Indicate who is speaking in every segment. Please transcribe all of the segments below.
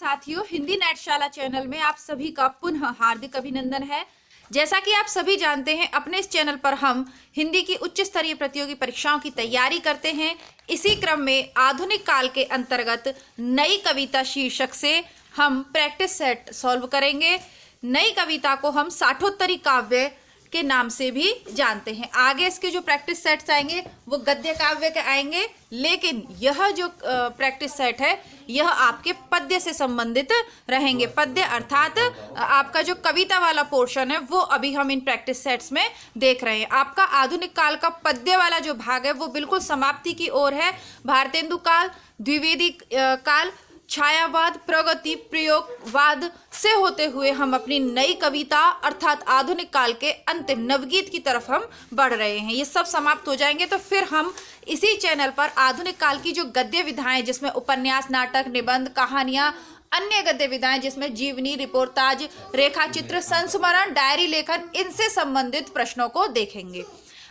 Speaker 1: साथियों, हिंदी नेटशाला चैनल में आप सभी का पुनः हार्दिक अभिनंदन है। जैसा कि आप सभी जानते हैं, अपने इस चैनल पर हम हिंदी की उच्च स्तरीय प्रतियोगी परीक्षाओं की तैयारी करते हैं। इसी क्रम में आधुनिक काल के अंतर्गत नई कविता शीर्षक से हम प्रैक्टिस सेट सॉल्व करेंगे। नई कविता को हम साठोत्तरी काव्य के नाम से भी जानते हैं। आगे इसके जो प्रैक्टिस सेट्स आएंगे वो गद्य काव्य के आएंगे, लेकिन यह जो प्रैक्टिस सेट है यह आपके पद्य से संबंधित रहेंगे। पद्य अर्थात आपका जो कविता वाला पोर्शन है वो अभी हम इन प्रैक्टिस सेट्स में देख रहे हैं। आपका आधुनिक काल का पद्य वाला जो भाग है वो बिल्कुल समाप्ति की ओर है। भारतेंदु काल, द्विवेदी काल, छायावाद, प्रगति, प्रयोगवाद से होते हुए हम अपनी नई कविता अर्थात आधुनिक काल के अंत नवगीत की तरफ हम बढ़ रहे हैं। ये सब समाप्त हो जाएंगे तो फिर हम इसी चैनल पर आधुनिक काल की जो गद्य विधाएं, जिसमें उपन्यास, नाटक, निबंध, कहानियां, अन्य गद्य विधाएं जिसमें जीवनी, रिपोर्टाज, रेखाचित्र, संस्मरण, डायरी लेखन, इनसे संबंधित प्रश्नों को देखेंगे।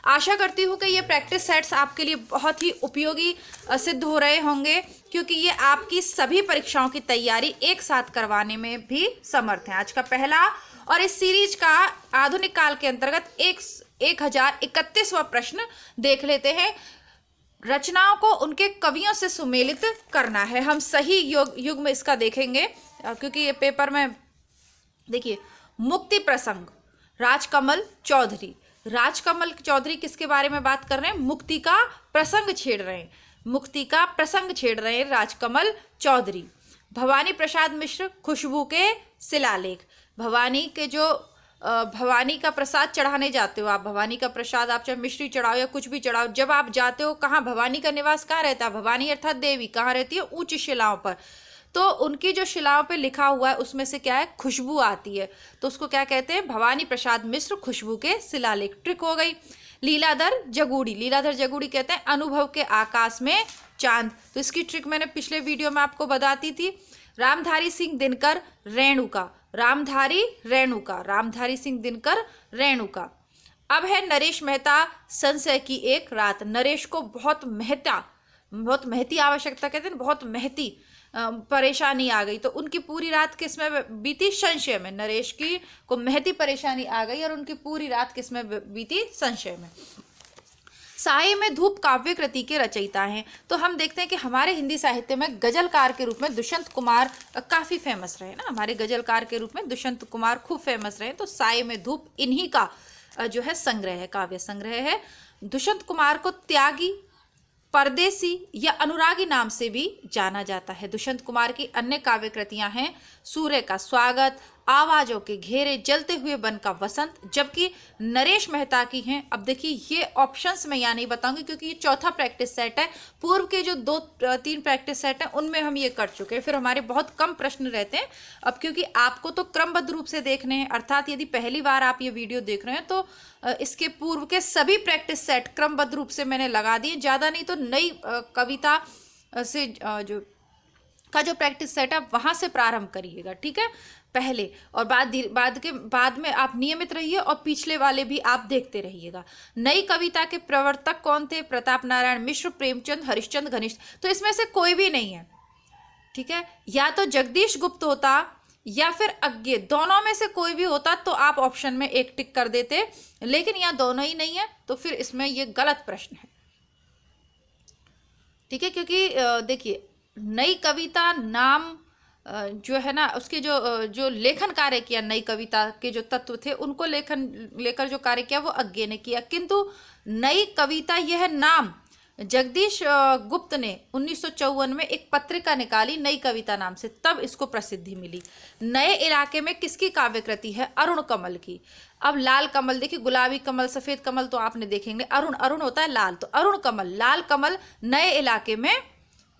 Speaker 1: आशा करती हूँ कि ये प्रैक्टिस सेट्स आपके लिए बहुत ही उपयोगी सिद्ध हो रहे होंगे, क्योंकि ये आपकी सभी परीक्षाओं की तैयारी एक साथ करवाने में भी समर्थ हैं। आज का पहला और इस सीरीज का आधुनिक काल के अंतर्गत 1031वां प्रश्न देख लेते हैं। रचनाओं को उनके कवियों से सुमेलित करना है। हम सही युग में इसका देखेंगे, क्योंकि ये पेपर में देखिए, मुक्ति प्रसंग, राजकमल चौधरी। राजकमल चौधरी किसके बारे में बात कर रहे हैं? मुक्ति का प्रसंग छेड़ रहे हैं। मुक्ति का प्रसंग छेड़ रहे हैं राजकमल चौधरी। भवानी प्रसाद मिश्र, खुशबू के शिलालेख। भवानी के जो भवानी का प्रसाद चढ़ाने जाते हो आप, भवानी का प्रसाद आप चाहे मिश्री चढ़ाओ या कुछ भी चढ़ाओ, जब आप जाते हो कहाँ, भवानी का निवास कहाँ रहता है? भवानी अर्थात देवी कहाँ रहती है? ऊंची शिलाओं पर। तो उनकी जो शिलाओं पे लिखा हुआ है उसमें से क्या है? खुशबू आती है, तो उसको क्या कहते हैं? भवानी प्रसाद मिश्र, खुशबू के शिलालेख। ट्रिक हो गई। लीलाधर जगूड़ी। लीलाधर जगूड़ी कहते हैं अनुभव के आकाश में चांद। तो इसकी ट्रिक मैंने पिछले वीडियो में आपको बताती थी। रामधारी सिंह दिनकर, रेणुका। रामधारी रेणुका, रामधारी सिंह दिनकर, रेणुका। अब है नरेश मेहता, संशय की एक रात। नरेश को बहुत महती आवश्यकता कहते हैं, बहुत महती परेशानी आ गई, तो उनकी पूरी रात किसमें बीती? संशय में। नरेश की को महती परेशानी आ गई और उनकी पूरी रात किसमें बीती? संशय में। साये में धूप काव्य कृति के रचयिता हैं। तो हम देखते हैं कि हमारे हिंदी साहित्य में गजलकार के रूप में दुष्यंत कुमार काफ़ी फेमस रहे ना। हमारे गजलकार के रूप में दुष्यंत कुमार खूब फेमस रहे। तो साये में धूप इन्हीं का जो है संग्रह है, काव्य संग्रह है। दुष्यंत कुमार को त्यागी, परदेसी या अनुरागी नाम से भी जाना जाता है। दुष्यंत कुमार की अन्य काव्य कृतियां हैं सूर्य का स्वागत, आवाजों के घेरे, जलते हुए वन का वसंत, जबकि नरेश मेहता की हैं। अब देखिए, ये ऑप्शंस में यहाँ नहीं बताऊंगी क्योंकि ये चौथा प्रैक्टिस सेट है। पूर्व के जो 2-3 प्रैक्टिस सेट हैं उनमें हम ये कर चुके हैं, फिर हमारे बहुत कम प्रश्न रहते हैं। अब क्योंकि आपको तो क्रमबद्ध रूप से देखने हैं, अर्थात यदि पहली बार आप ये वीडियो देख रहे हैं तो इसके पूर्व के सभी प्रैक्टिस सेट क्रमबद्ध रूप से मैंने लगा दिए। ज़्यादा नहीं तो नई कविता से जो प्रैक्टिस सेट है वहाँ से प्रारंभ करिएगा, ठीक है, पहले। और बाद में आप नियमित रहिए और पिछले वाले भी आप देखते रहिएगा। नई कविता के प्रवर्तक कौन थे? प्रताप नारायण मिश्र, प्रेमचंद, हरिश्चंद्र घनिष्ठ। तो इसमें से कोई भी नहीं है, ठीक है। या तो जगदीश गुप्त होता या फिर अज्ञे, दोनों में से कोई भी होता तो आप ऑप्शन में एक टिक कर देते, लेकिन यहाँ दोनों ही नहीं है तो फिर इसमें ये गलत प्रश्न है, ठीक है। क्योंकि देखिए, नई कविता नाम जो है ना, उसके जो लेखन कार्य किया, नई कविता के जो तत्व थे उनको लेकर जो कार्य किया वो अज्ञे ने किया, किंतु नई कविता यह नाम जगदीश गुप्त ने 1954 में एक पत्रिका निकाली नई कविता नाम से, तब इसको प्रसिद्धि मिली। नए इलाके में किसकी काव्य कृति है? अरुण कमल की। अब लाल कमल, देखिए, गुलाबी कमल, सफेद कमल तो आपने देखेंगे, अरुण होता है लाल, तो अरुण कमल, लाल कमल नए इलाके में।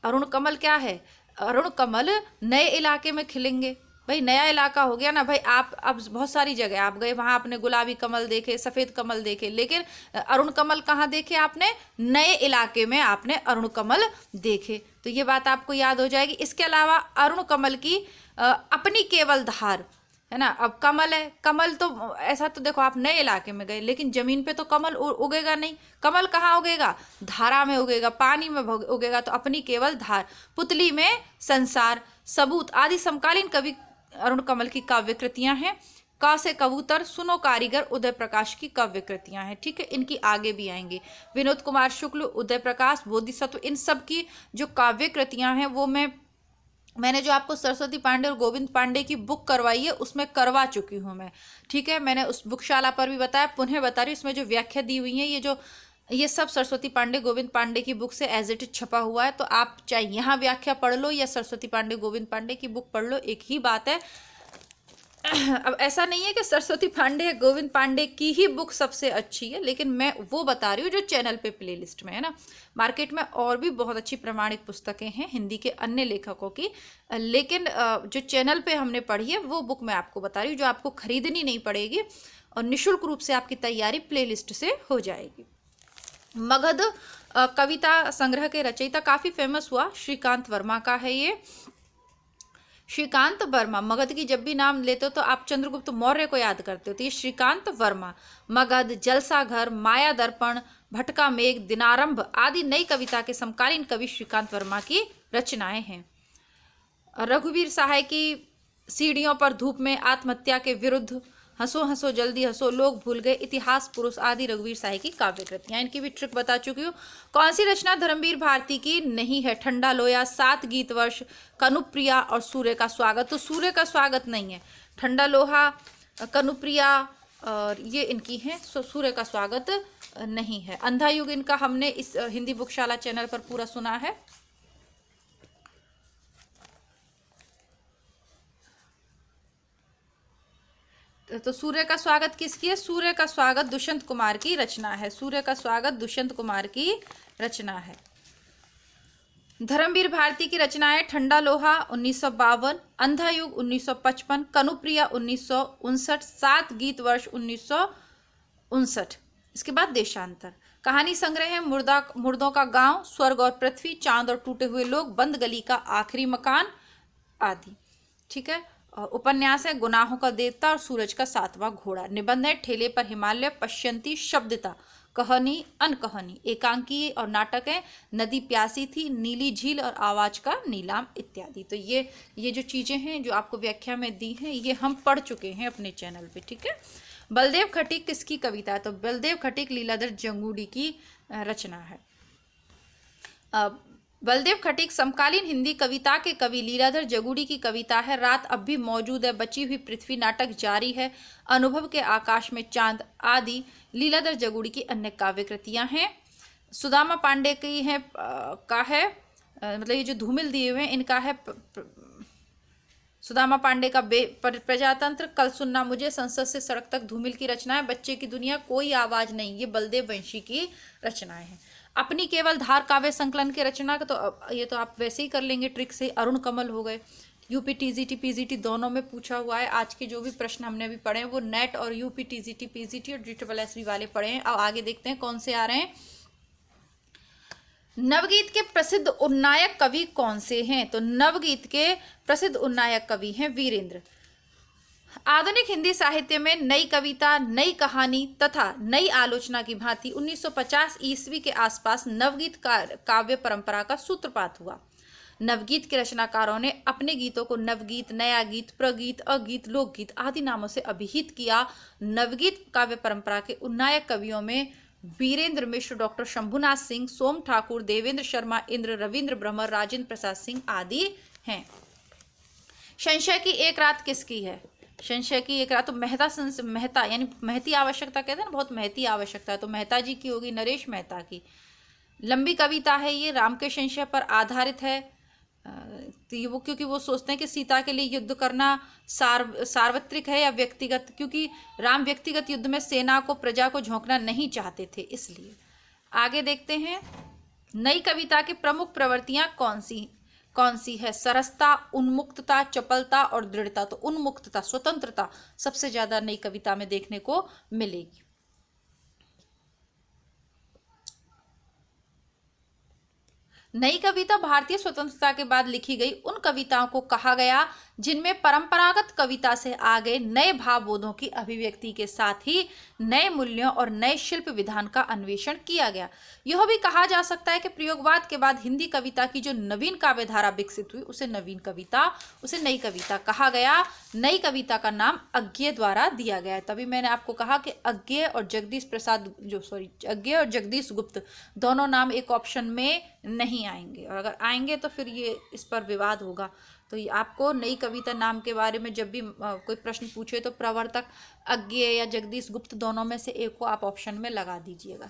Speaker 1: अरुण कमल क्या है? अरुण कमल नए इलाके में खिलेंगे। भाई नया इलाका हो गया ना भाई। आप अब बहुत सारी जगह आप गए, वहाँ आपने गुलाबी कमल देखे, सफ़ेद कमल देखे, लेकिन अरुण कमल कहाँ देखे आपने? नए इलाके में आपने अरुण कमल देखे। तो ये बात आपको याद हो जाएगी। इसके अलावा अरुण कमल की अपनी केवल धार है ना। अब कमल है, कमल तो ऐसा तो देखो आप नए इलाके में गए, लेकिन जमीन पे तो कमल उगेगा नहीं। कमल कहाँ उगेगा? धारा में उगेगा, पानी में उगेगा। तो अपनी केवल धार। पुतली में संसार, सबूत आदि समकालीन कवि अरुण कमल की काव्य कृतियां हैं। क से कबूतर, सुनो कारीगर उदय प्रकाश की काव्य कृतियां हैं। ठीक है, इनकी आगे भी आएंगे। विनोद कुमार शुक्ल, उदय प्रकाश, बोधिसत्व, इन सब की जो काव्य कृतियां हैं वो मैंने जो आपको सरस्वती पांडे और गोविंद पांडे की बुक करवाई है उसमें करवा चुकी हूँ मैं। ठीक है, मैंने उस बुकशाला पर भी बताया, पुनः बता रही हूँ। इसमें जो व्याख्या दी हुई है, ये सब सरस्वती पांडे गोविंद पांडे की बुक से एज इट इज छपा हुआ है। तो आप चाहे यहाँ व्याख्या पढ़ लो या सरस्वती पांडे गोविंद पांडे की बुक पढ़ लो, एक ही बात है। अब ऐसा नहीं है कि सरस्वती पांडे या गोविंद पांडे की ही बुक सबसे अच्छी है, लेकिन मैं वो बता रही हूँ जो चैनल पे प्लेलिस्ट में है ना। मार्केट में और भी बहुत अच्छी प्रमाणित पुस्तकें हैं हिंदी के अन्य लेखकों की, लेकिन जो चैनल पे हमने पढ़ी है वो बुक मैं आपको बता रही हूँ, जो आपको खरीदनी नहीं पड़ेगी और निःशुल्क रूप से आपकी तैयारी प्लेलिस्ट से हो जाएगी। मगध कविता संग्रह के रचयिता काफ़ी फेमस हुआ, श्रीकांत वर्मा का है ये। श्रीकांत वर्मा, मगध की जब भी नाम लेते हो तो आप चंद्रगुप्त मौर्य को याद करते हो, तो ये श्रीकांत वर्मा। मगध, जलसा घर, माया दर्पण, भटका मेघ, दिनारंभ आदि नई कविता के समकालीन कवि श्रीकांत वर्मा की रचनाएं हैं। रघुवीर सहाय की सीढ़ियों पर धूप में, आत्महत्या के विरुद्ध, हंसो हंसो जल्दी हंसो, लोग भूल गए, इतिहास पुरुष आदि रघुवीर सहाय की काव्य कृतियां। इनकी भी ट्रिक बता चुकी हूँ। कौन सी रचना धर्मवीर भारती की नहीं है? ठंडा लोया, 7 गीत वर्ष, कनुप्रिया और सूर्य का स्वागत। तो सूर्य का स्वागत नहीं है, ठंडा लोहा, कनुप्रिया और ये इनकी हैं। सूर्य का स्वागत नहीं है। अंधा युग इनका हमने इस हिंदी बुकशाला चैनल पर पूरा सुना है। तो सूर्य का स्वागत किसकी है? सूर्य का स्वागत दुष्यंत कुमार की रचना है। सूर्य का स्वागत दुष्यंत कुमार की रचना है। धर्मवीर भारती की रचनाएं ठंडा लोहा 1952, अंधा युग 1955, कनुप्रिया 1959, 7 गीत वर्ष 1959। इसके बाद देशांतर। कहानी संग्रह है मुर्दों का गांव, स्वर्ग और पृथ्वी, चांद और टूटे हुए लोग, बंद गली का आखिरी मकान आदि। ठीक है, और उपन्यास है गुनाहों का देवता और सूरज का 7वां घोड़ा। निबंध है ठेले पर हिमालय, पश्यंती, शब्दता, कहानी, अनकहानी। एकांकी और नाटक है नदी प्यासी थी, नीली झील और आवाज का नीलाम इत्यादि। तो ये जो चीजें हैं जो आपको व्याख्या में दी हैं ये हम पढ़ चुके हैं अपने चैनल पे। ठीक है, बलदेव खटीक किसकी कविता है? तो बलदेव खटीक लीलाधर जंगूडी की रचना है। बलदेव खटीक समकालीन हिंदी कविता के कवि लीलाधर जगूड़ी की कविता है। रात अब भी मौजूद है, बची हुई पृथ्वी नाटक जारी है, अनुभव के आकाश में चांद आदि लीलाधर जगूड़ी की अन्य काव्य कृतियां हैं। सुदामा पांडे की है मतलब ये जो धूमिल दिए हुए हैं इनका है सुदामा पांडे का प्रजातंत्र, कल सुनना मुझे, संसद से सड़क तक धूमिल की रचनाएं, बच्चे की दुनिया, कोई आवाज नहीं, ये बलदेव वंशी की रचनाएं हैं। अपनी केवल धार काव्य संकलन की रचना का तो ये तो आप वैसे ही कर लेंगे ट्रिक से। अरुण कमल हो गए। यूपी टीजीटी पीजीटी दोनों में पूछा हुआ है। आज के जो भी प्रश्न हमने अभी पढ़े हैं वो नेट और यूपी टीजीटी पीजीटी और DSSB वाले पढ़े हैं। अब आगे देखते हैं कौन से आ रहे हैं। नवगीत के प्रसिद्ध उन्नायक कवि कौन से हैं? तो नवगीत के प्रसिद्ध उन्नायक कवि हैं वीरेंद्र। आधुनिक हिंदी साहित्य में नई कविता, नई कहानी तथा नई आलोचना की भांति 1950 ईस्वी के आसपास नवगीत काव्य परंपरा का सूत्रपात हुआ। नवगीत के रचनाकारों ने अपने गीतों को नवगीत, नया गीत, प्रगीत, अगीत, लोकगीत आदि नामों से अभिहित किया। नवगीत काव्य परंपरा के उन्नायक कवियों में वीरेंद्र मिश्र, डॉक्टर शंभुनाथ सिंह, सोम ठाकुर, देवेंद्र शर्मा, इंद्र, रविंद्र ब्रह्मर, राजेंद्र प्रसाद सिंह आदि हैं। संशय की एक रात किसकी है? संशय की एक रात तो मेहता यानी महती आवश्यकता कहते हैं ना, बहुत महती आवश्यकता है, तो मेहता जी की होगी, नरेश मेहता की। लंबी कविता है ये, राम के संशय पर आधारित है। तो वो क्योंकि वो सोचते हैं कि सीता के लिए युद्ध करना सार्वत्रिक है या व्यक्तिगत, क्योंकि राम व्यक्तिगत युद्ध में सेना को, प्रजा को झोंकना नहीं चाहते थे, इसलिए। आगे देखते हैं नई कविता की प्रमुख प्रवृत्तियां कौन सी है? सरसता, उन्मुक्तता, चपलता और दृढ़ता। तो उन्मुक्तता, स्वतंत्रता सबसे ज्यादा नई कविता में देखने को मिलेगी। नई कविता भारतीय स्वतंत्रता के बाद लिखी गई उन कविताओं को कहा गया जिनमें परंपरागत कविता से आगे नए भावबोधों की अभिव्यक्ति के साथ ही नए मूल्यों और नए शिल्प विधान का अन्वेषण किया गया। यह भी कहा जा सकता है कि प्रयोगवाद के बाद हिंदी कविता की जो नवीन काव्य धारा विकसित हुई उसे नवीन कविता, उसे नई कविता कहा गया। नई कविता का नाम अज्ञेय द्वारा दिया गया है। तभी मैंने आपको कहा कि अज्ञेय और अज्ञेय और जगदीश गुप्त दोनों नाम एक ऑप्शन में नहीं आएंगे, और अगर आएंगे तो फिर ये इस पर विवाद होगा। तो ये आपको नई कविता नाम के बारे में जब भी कोई प्रश्न पूछे तो प्रवर्तक अज्ञेय या जगदीश गुप्त दोनों में से एक को आप ऑप्शन में लगा दीजिएगा।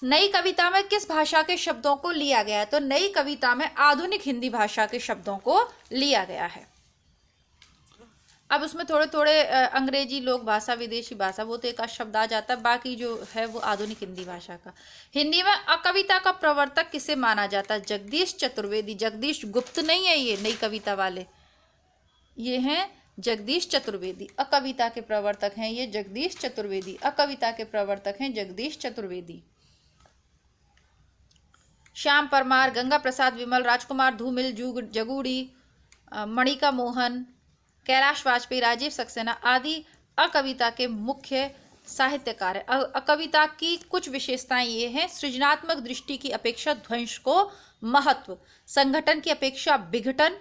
Speaker 1: नई कविता में किस भाषा के शब्दों को लिया गया है? तो नई कविता में आधुनिक हिंदी भाषा के शब्दों को लिया गया है। अब उसमें थोड़े थोड़े अंग्रेजी लोक भाषा, विदेशी भाषा, वो तो एक आध शब्द आ जाता है, बाकी जो है वो आधुनिक हिंदी भाषा का। हिंदी में अकविता का प्रवर्तक किसे माना जाता है? जगदीश चतुर्वेदी। जगदीश गुप्त नहीं है ये नई कविता वाले, ये हैं जगदीश चतुर्वेदी। अकविता के प्रवर्तक हैं ये जगदीश चतुर्वेदी। अकविता के प्रवर्तक हैं जगदीश चतुर्वेदी। श्याम परमार, गंगा प्रसाद विमल, राजकुमार धूमिल, जगूड़ी, मणिका मोहन, कैलाश वाजपेयी, राजीव सक्सेना आदि अकविता के मुख्य साहित्यकार है। अकविता की कुछ विशेषताएं ये हैं: सृजनात्मक दृष्टि की अपेक्षा ध्वंस को महत्व, संगठन की अपेक्षा विघटन,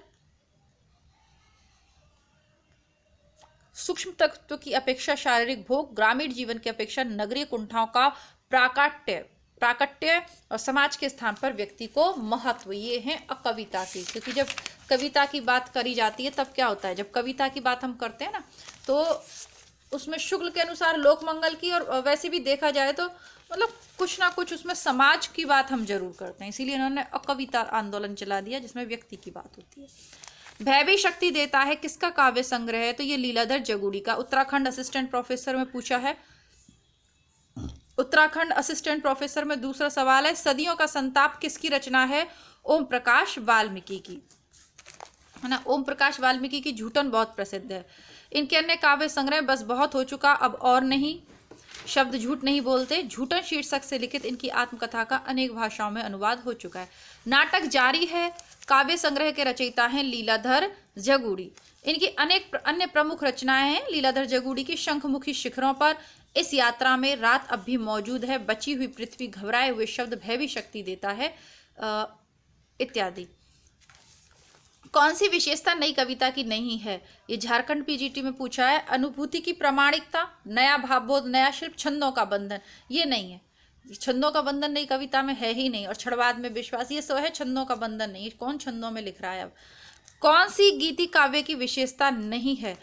Speaker 1: सूक्ष्म तत्व की अपेक्षा शारीरिक भोग, ग्रामीण जीवन की अपेक्षा नगरीय कुंठाओं का प्राकट्य और समाज के स्थान पर व्यक्ति को महत्व। ये हैं अकविता की। क्योंकि जब कविता की बात करी जाती है तब क्या होता है, जब कविता की बात हम करते हैं ना तो उसमें शुक्ल के अनुसार लोकमंगल की, और वैसे भी देखा जाए तो मतलब कुछ ना कुछ उसमें समाज की बात हम जरूर करते हैं। इसीलिए इन्होंने अकविता आंदोलन चला दिया जिसमें व्यक्ति की बात होती है। भय भी शक्ति देता है किसका काव्य संग्रह है? तो ये लीलाधर जगूड़ी का। उत्तराखंड असिस्टेंट प्रोफेसर में पूछा है। उत्तराखंड असिस्टेंट प्रोफेसर में दूसरा सवाल है, सदियों का संताप किसकी रचना है? ओम प्रकाश वाल्मीकि की, है ना। ओम प्रकाश वाल्मीकि की झूठन बहुत प्रसिद्ध है। इनके अन्य काव्य संग्रह बस बहुत हो चुका, अब और नहीं, शब्द झूठ नहीं बोलते, झूठन शीर्षक से लिखित इनकी आत्मकथा का अनेक भाषाओं में अनुवाद हो चुका है। नाटक जारी है। काव्य संग्रह के रचयिता हैं लीलाधर जगूड़ी। इनकी अनेक अन्य प्रमुख रचनाएं हैं लीलाधर जगूड़ी की। शंखमुखी शिखरों पर, इस यात्रा में, रात अब भी मौजूद है, बची हुई पृथ्वी, घबराए हुए शब्द, भय भी शक्ति देता है इत्यादि। कौन सी विशेषता नई कविता की नहीं है? ये झारखंड पीजीटी में पूछा है। अनुभूति की प्रामाणिकता, नया भावबोध, नया शिल्प, छंदों का बंधन, ये नहीं है। छंदों का बंधन नई कविता में है ही नहीं। और क्षणवाद में विश्वास, ये सो है, छंदों का बंधन नहीं। कौन छंदों में लिख रहा है? अब कौन सी गीति काव्य की विशेषता नहीं है?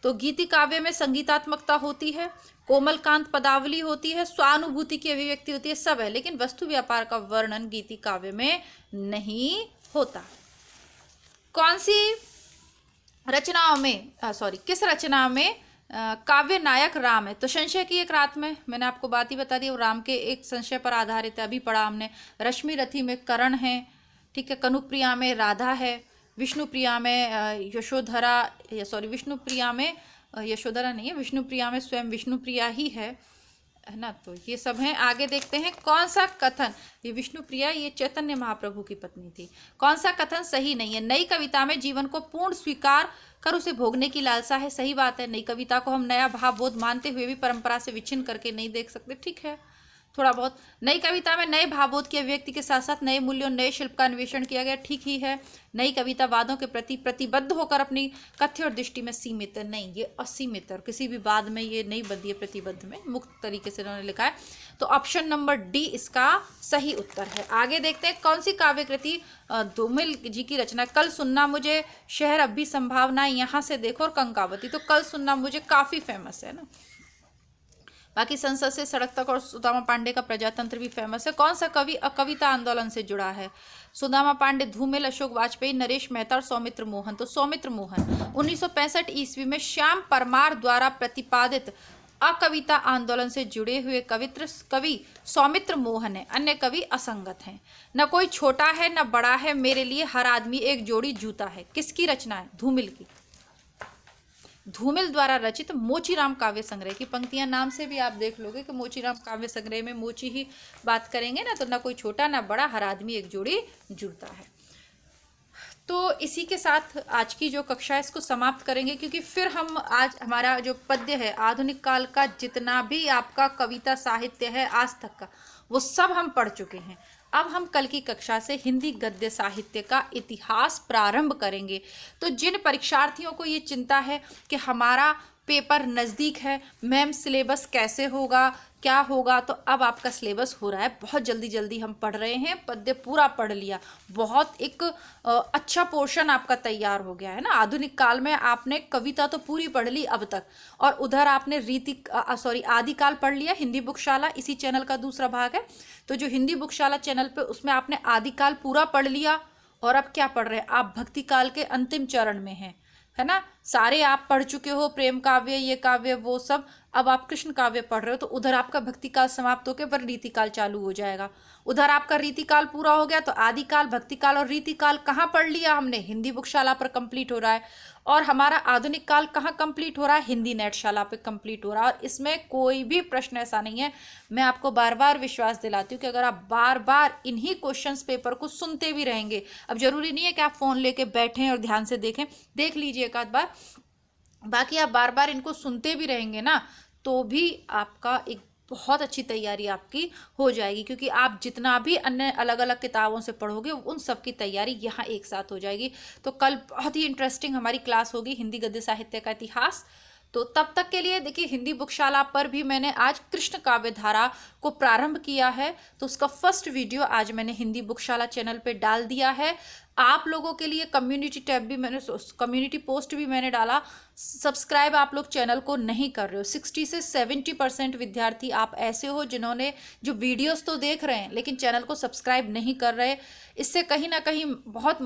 Speaker 1: तो गीति काव्य में संगीतात्मकता होती है, कोमलकांत पदावली होती है, स्वानुभूति की अभिव्यक्ति होती है, सब है, लेकिन वस्तु व्यापार का वर्णन गीति काव्य में नहीं होता। कौन सी रचनाओं में किस रचना में काव्य नायक राम है? तो संशय की एक रात में, मैंने आपको बात ही बता दी, वो राम के एक संशय पर आधारित है, अभी पढ़ा हमने। रश्मि रथी में करण है, ठीक है। कनुप्रिया में राधा है। विष्णुप्रिया में यशोधरा, विष्णुप्रिया में यशोधरा नहीं है, विष्णुप्रिया में स्वयं विष्णुप्रिया ही है ना। तो ये सब हैं। आगे देखते हैं कौन सा कथन, ये विष्णुप्रिया ये चैतन्य महाप्रभु की पत्नी थी। कौन सा कथन सही नहीं है? नई कविता में जीवन को पूर्ण स्वीकार कर उसे भोगने की लालसा है, सही बात है। नई कविता को हम नया भावबोध मानते हुए भी परंपरा से विच्छिन्न करके नहीं देख सकते, ठीक है, थोड़ा बहुत। नई कविता में नए भावबोध की अभिव्यक्ति के साथ साथ नए मूल्यों, नए शिल्प का अन्वेषण किया गया, ठीक ही है। नई कविता वादों के प्रति प्रतिबद्ध होकर अपनी कथ्य और दृष्टि में सीमित है, नहीं, ये असीमित है, और किसी भी वाद में ये नहीं बंधी है, प्रतिबद्ध में, मुक्त तरीके से उन्होंने लिखा है। तो ऑप्शन नंबर डी इसका सही उत्तर है। आगे देखते हैं कौन सी काव्य कृति धूमिल जी की रचना। कल सुनना मुझे, शहर अब भी संभावना, यहाँ से देखो, और कंकावती। तो कल सुनना मुझे काफी फेमस है ना। बाकी संसद से सड़क तक और सुदामा पांडे का प्रजातंत्र भी फेमस है। कौन सा कवि अकविता आंदोलन से जुड़ा है? सुदामा पांडे, धूमिल, अशोक वाजपेयी, नरेश मेहता और सौमित्र मोहन। तो सौमित्र मोहन 1965 ईस्वी में श्याम परमार द्वारा प्रतिपादित अकविता आंदोलन से जुड़े हुए कवि सौमित्र मोहन है। अन्य कवि असंगत हैं। न कोई छोटा है न बड़ा है, मेरे लिए हर आदमी एक जोड़ी जूता है। किसकी रचना है? धूमिल की। धूमिल द्वारा रचित मोचीराम काव्य संग्रह की पंक्तियां, नाम से भी आप देख लोगे कि मोचीराम काव्य संग्रह में मोची ही बात करेंगे ना, तो ना कोई छोटा ना बड़ा, हर आदमी एक जोड़ी जूता है। तो इसी के साथ आज की जो कक्षा है इसको समाप्त करेंगे, क्योंकि फिर हम आज हमारा जो पद्य है आधुनिक काल का जितना भी आपका कविता साहित्य है आज तक का, वो सब हम पढ़ चुके हैं। अब हम कल की कक्षा से हिंदी गद्य साहित्य का इतिहास प्रारंभ करेंगे। तो जिन परीक्षार्थियों को ये चिंता है कि हमारा पेपर नज़दीक है, मैम सिलेबस कैसे होगा, क्या होगा, तो अब आपका सिलेबस हो रहा है, बहुत जल्दी जल्दी हम पढ़ रहे हैं। पद्य पूरा पढ़ लिया, बहुत एक अच्छा पोर्शन आपका तैयार हो गया है ना। आधुनिक काल में आपने कविता तो पूरी पढ़ ली अब तक, और उधर आपने आदिकाल पढ़ लिया। हिंदी बुकशाला इसी चैनल का दूसरा भाग है, तो जो हिंदी बुकशाला चैनल पे उसमें आपने आदिकाल पूरा पढ़ लिया। और अब क्या पढ़ रहे हैं आप? भक्ति काल के अंतिम चरण में हैं, है ना। सारे आप पढ़ चुके हो, प्रेम काव्य, ये काव्य, वो सब। अब आप कृष्ण काव्य पढ़ रहे हो, तो उधर आपका भक्ति काल समाप्त होकर पर रीतिकाल चालू हो जाएगा। उधर आपका रीतिकाल पूरा हो गया, तो आदिकाल, भक्तिकाल और रीतिकाल कहाँ पढ़ लिया हमने? हिंदी बुकशाला पर कंप्लीट हो रहा है। और हमारा आधुनिक काल कहाँ कंप्लीट हो रहा है? हिंदी नेटशाला पे कंप्लीट हो रहा है। और इसमें कोई भी प्रश्न ऐसा नहीं है। मैं आपको बार बार विश्वास दिलाती हूँ कि अगर आप बार बार इन्हीं क्वेश्चंस पेपर को सुनते भी रहेंगे, अब जरूरी नहीं है कि आप फ़ोन लेके बैठें और ध्यान से देखें, देख लीजिए एक आध बार, बाकी आप बार बार इनको सुनते भी रहेंगे ना, तो भी आपका एक बहुत अच्छी तैयारी आपकी हो जाएगी। क्योंकि आप जितना भी अन्य अलग अलग किताबों से पढ़ोगे उन सब की तैयारी यहाँ एक साथ हो जाएगी। तो कल बहुत ही इंटरेस्टिंग हमारी क्लास होगी, हिंदी गद्य साहित्य का इतिहास। तो तब तक के लिए देखिए, हिंदी बुकशाला पर भी मैंने आज कृष्ण काव्य धारा को प्रारंभ किया है, तो उसका फर्स्ट वीडियो आज मैंने हिंदी बुकशाला चैनल पे डाल दिया है। आप लोगों के लिए कम्युनिटी टैब भी मैंने, कम्युनिटी पोस्ट भी मैंने डाला। सब्सक्राइब आप लोग चैनल को नहीं कर रहे हो। 60 से 70% विद्यार्थी आप ऐसे हो जिन्होंने, जो वीडियोस तो देख रहे हैं लेकिन चैनल को सब्सक्राइब नहीं कर रहे। इससे कहीं ना कहीं बहुत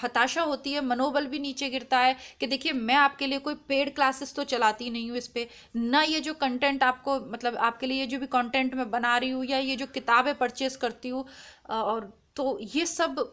Speaker 1: हताशा होती है, मनोबल भी नीचे गिरता है कि देखिए, मैं आपके लिए कोई पेड क्लासेस तो चलाती नहीं हूँ इस पर ना। ये जो कंटेंट आपको, मतलब आपके लिए जो भी कंटेंट मैं बना रही हूँ या ये जो किताबें परचेस करती हूँ, और तो ये सब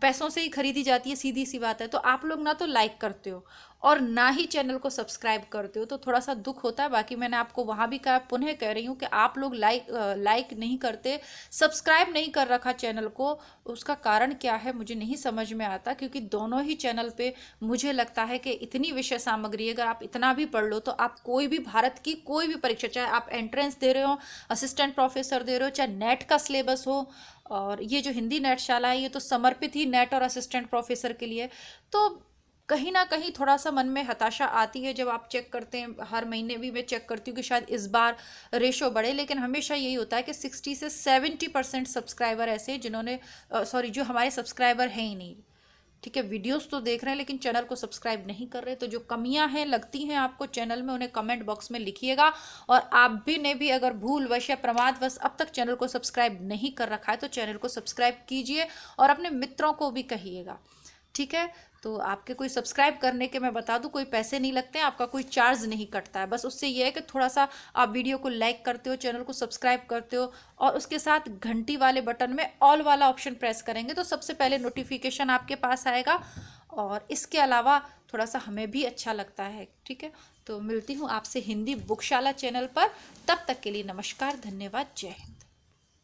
Speaker 1: पैसों से ही खरीदी जाती है, सीधी सी बात है। तो आप लोग ना तो लाइक करते हो और ना ही चैनल को सब्सक्राइब करते हो, तो थोड़ा सा दुख होता है। बाकी मैंने आपको वहाँ भी कहा, पुनः कह रही हूँ कि आप लोग लाइक नहीं करते, सब्सक्राइब नहीं कर रखा चैनल को। उसका कारण क्या है मुझे नहीं समझ में आता, क्योंकि दोनों ही चैनल पे मुझे लगता है कि इतनी विषय सामग्री, अगर आप इतना भी पढ़ लो तो आप कोई भी भारत की कोई भी परीक्षा, चाहे आप एंट्रेंस दे रहे हो, असिस्टेंट प्रोफेसर दे रहे हो, चाहे नेट का सिलेबस हो, और ये जो हिंदी नेटशाला है ये तो समर्पित ही नेट और असिस्टेंट प्रोफेसर के लिए। तो कहीं ना कहीं थोड़ा सा मन में हताशा आती है जब आप चेक करते हैं। हर महीने भी मैं चेक करती हूँ कि शायद इस बार रेशो बढ़े, लेकिन हमेशा यही होता है कि 60 से 70% सब्सक्राइबर ऐसे जिन्होंने, जो हमारे सब्सक्राइबर हैं ही नहीं, ठीक है, वीडियोस तो देख रहे हैं लेकिन चैनल को सब्सक्राइब नहीं कर रहे। तो जो कमियां हैं, लगती हैं आपको चैनल में, उन्हें कमेंट बॉक्स में लिखिएगा। और आप भी ने भी अगर भूलवश या प्रमादवश अब तक चैनल को सब्सक्राइब नहीं कर रखा है तो चैनल को सब्सक्राइब कीजिए और अपने मित्रों को भी कहिएगा, ठीक है। तो आपके कोई सब्सक्राइब करने के, मैं बता दूं, कोई पैसे नहीं लगते हैं, आपका कोई चार्ज नहीं कटता है। बस उससे ये है कि थोड़ा सा आप वीडियो को लाइक करते हो, चैनल को सब्सक्राइब करते हो, और उसके साथ घंटी वाले बटन में ऑल वाला ऑप्शन प्रेस करेंगे तो सबसे पहले नोटिफिकेशन आपके पास आएगा। और इसके अलावा थोड़ा सा हमें भी अच्छा लगता है, ठीक है। तो मिलती हूँ आपसे हिंदी बुकशाला चैनल पर, तब तक के लिए नमस्कार, धन्यवाद, जय हिंद।